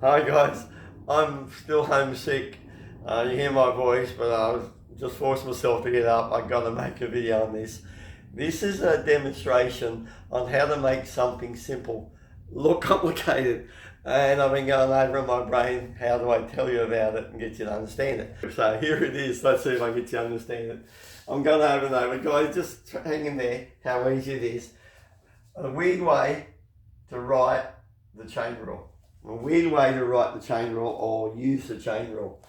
Hi guys, I'm still homesick. You hear my voice, but I just forced myself to get up. I got to make a video on this. This is a demonstration on how to make something simple look complicated. And I've been going over in my brain, how do I tell you about it and get you to understand it? So here it is. Let's see if I can get you to understand it. I'm going over and over. Guys, just hang in there, how easy it is. A weird way to write the chain rule. A weird way to write the chain rule or use the chain rule.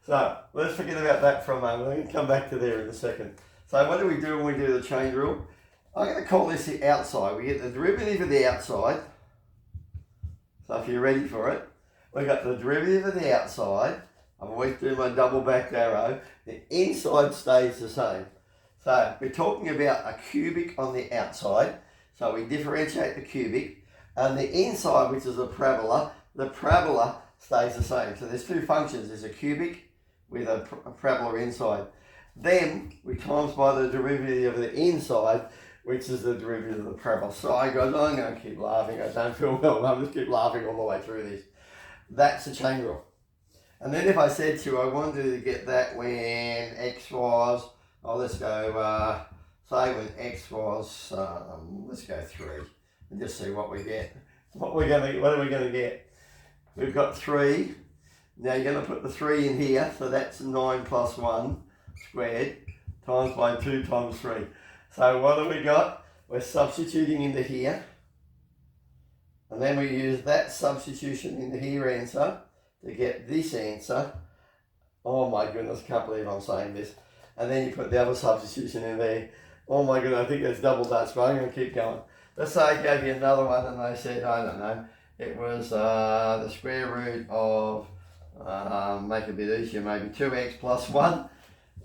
So let's forget about that for a moment. I'm going to come back to there in a second. So what do we do when we do the chain rule? I'm going to call this the outside. We get the derivative of the outside. So if you're ready for it, we've got the derivative of the outside. I'm always doing my double back arrow. The inside stays the same. So we're talking about a cubic on the outside. So we differentiate the cubic. And the inside, which is the parabola stays the same. So there's two functions. There's a cubic with a parabola inside. Then we times by the derivative of the inside, which is the derivative of the parabola. Sorry guys, I'm going to keep laughing. I don't feel well. I'll just keep laughing all the way through this. That's the chain rule. And then if I said to you, I wanted to get that when x was, let's go, say when x was, let's go 3. And just see what we get. What are we going to get? We've got 3. Now you're going to put the 3 in here, so that's 9 plus 1 squared times by 2 times 3. So what have we got? We're substituting into here. And then we use that substitution into here answer to get this answer. Oh my goodness, can't believe I'm saying this. And then you put the other substitution in there. Oh my goodness, I think that's double Dutch, but I'm going to keep going. Let's say I gave you another one and they said, I don't know, it was the square root of, make it a bit easier, maybe 2x plus 1.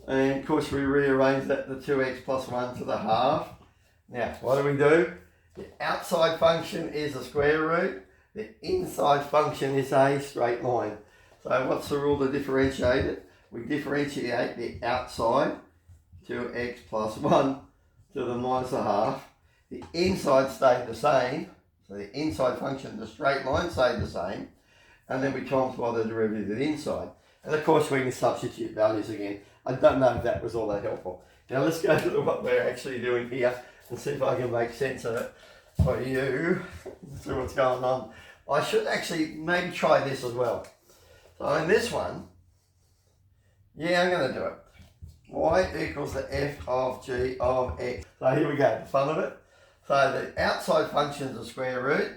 And of course we rearrange that, the 2x plus 1 to the half. Now, what do? The outside function is a square root. The inside function is a straight line. So what's the rule to differentiate it? We differentiate the outside, 2x plus 1 to the minus a half. The inside stayed the same, so the inside function, the straight line stayed the same, and then we times by the derivative of the inside. And of course we can substitute values again. I don't know if that was all that helpful. Now let's go to what we're actually doing here and see if I can make sense of it for you. See what's going on. I should actually maybe try this as well. So in this one, yeah, I'm going to do it. Y equals the f of g of x. So here we go, the fun of it. So the outside function is a square root,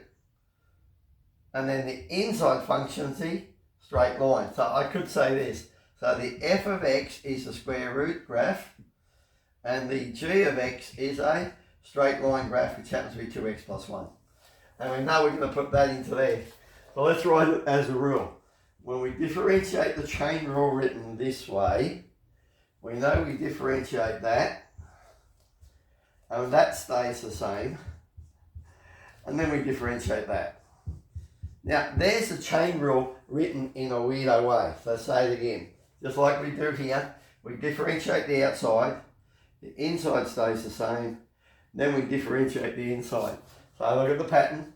and then the inside function is the straight line. So I could say this. So the f of x is the square root graph, and the g of x is a straight line graph, which happens to be 2x plus 1. And we know we're going to put that into there. So let's write it as a rule. When we differentiate the chain rule written this way, we know we differentiate that, and that stays the same, and then we differentiate that. Now, there's the chain rule written in a weirdo way. So say it again. Just like we do here, we differentiate the outside, the inside stays the same, then we differentiate the inside. So look at the pattern.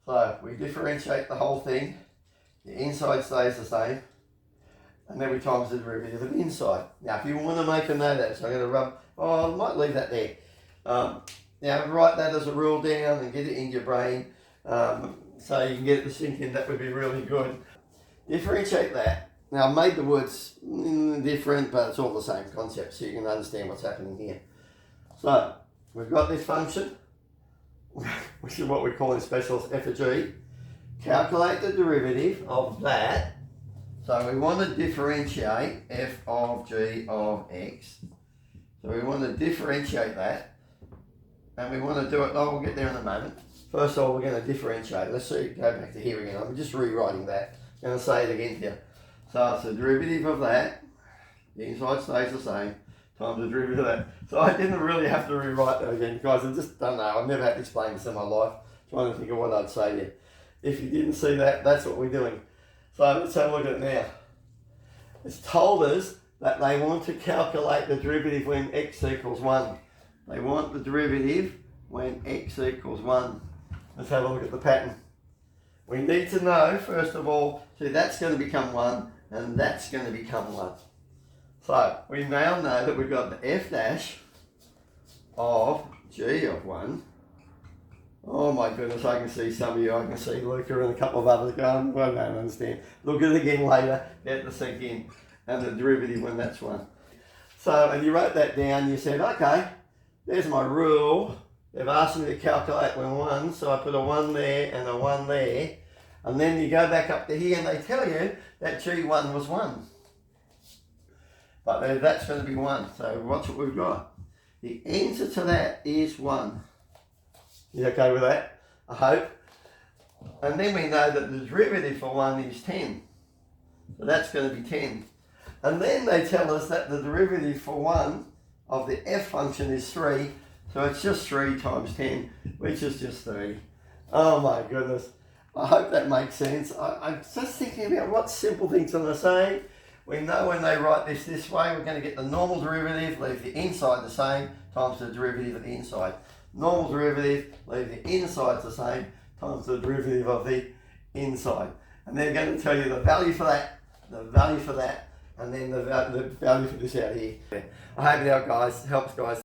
So we differentiate the whole thing, the inside stays the same, and then we times the derivative of the inside. Now, if you want to make a note of that, so I'm going to I might leave that there. Now, write that as a rule down and get it in your brain so you can get it to sink in. That would be really good. Differentiate that. Now, I made the words different, but it's all the same concept, so you can understand what's happening here. So, we've got this function, which is what we call in specials f of g. Calculate the derivative of that. So we want to differentiate f of g of x. So we want to differentiate that. And we want to do it, we'll get there in a moment. First of all, we're going to differentiate. Let's see, go back to here again. I'm just rewriting that. I'm going to say it again here. So it's the derivative of that. The inside stays the same, times the derivative of that. So I didn't really have to rewrite that again, guys. I just don't know. I've never had to explain this in my life. Trying to think of what I'd say here. If you didn't see that, that's what we're doing. So let's have a look at it now. It's told us that they want to calculate the derivative when x equals 1. They want the derivative when x equals 1. Let's have a look at the pattern. we need to know, first of all, see that's going to become 1 and that's going to become 1. So we now know that we've got the f dash of g of 1. Oh my goodness, I can see some of you, I can see Luca and a couple of others going, well, I don't understand. Look at it again later, get the sink in, and the derivative when that's 1. So, and you wrote that down, you said, okay, there's my rule. They've asked me to calculate when 1, so I put a 1 there and a 1 there. And then you go back up to here and they tell you that G1 was 1. But that's going to be 1, so watch what we've got. The answer to that is 1. You okay with that? I hope. And then we know that the derivative for 1 is 10. So that's going to be 10. And then they tell us that the derivative for 1 of the f function is 3. So it's just 3 times 10, which is just 30. Oh my goodness. I hope that makes sense. I'm just thinking about what simple things I'm saying. We know when they write this way, we're going to get the normal derivative, leave the inside the same, times the derivative of the inside. Normal derivative, leave the inside the same, times the derivative of the inside. And they're going to tell you the value for that, the value for that, and then the value for this out here. I hope it helps guys.